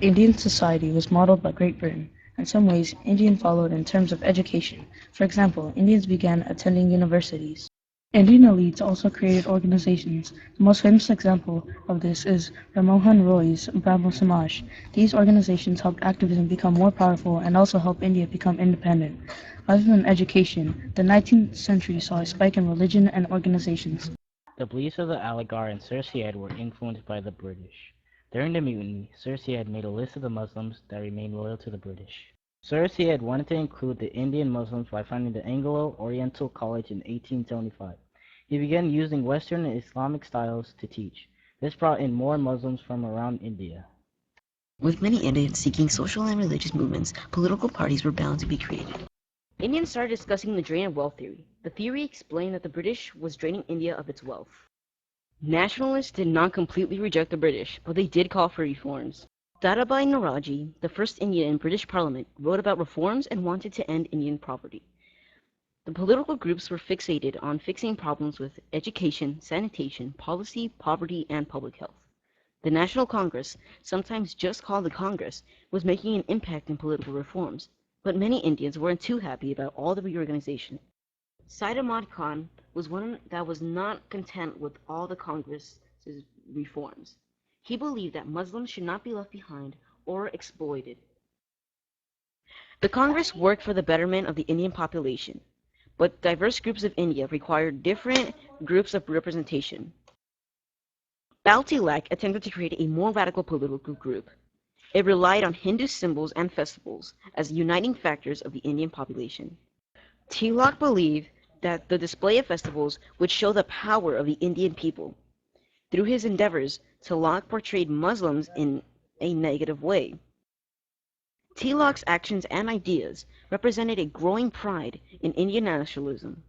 Indian society was modeled by Great Britain. In some ways, India followed in terms of education. For example, Indians began attending universities. Indian elites also created organizations. The most famous example of this is Ramohan Roy's Brahmo Samaj. These organizations helped activism become more powerful and also helped India become independent. Other than education, the 19th century saw a spike in religion and organizations. The beliefs of the Aligarh and Sir Syed were influenced by the British. During the mutiny, Sir Syed made a list of the Muslims that remained loyal to the British. Sir Syed wanted to include the Indian Muslims by founding the Anglo-Oriental College in 1875. He began using Western and Islamic styles to teach. This brought in more Muslims from around India. With many Indians seeking social and religious movements, political parties were bound to be created. Indians started discussing the drain of wealth theory. The theory explained that the British was draining India of its wealth. Nationalists did not completely reject the British, but they did call for reforms. Dadabhai Naoroji, the first Indian in British Parliament, wrote about reforms and wanted to end Indian poverty. The political groups were fixated on fixing problems with education, sanitation, policy, poverty, and public health. The National Congress, sometimes just called the Congress, was making an impact in political reforms, but many Indians weren't too happy about all the reorganization. Syed Ahmad Khan was one that was not content with all the Congress's reforms. He believed that Muslims should not be left behind or exploited. The Congress worked for the betterment of the Indian population, but diverse groups of India required different groups of representation. Bal Tilak attempted to create a more radical political group. It relied on Hindu symbols and festivals as uniting factors of the Indian population. Tilak believed that the display of festivals would show the power of the Indian people. Through his endeavors, Tilak portrayed Muslims in a negative way. Tilak's actions and ideas represented a growing pride in Indian nationalism.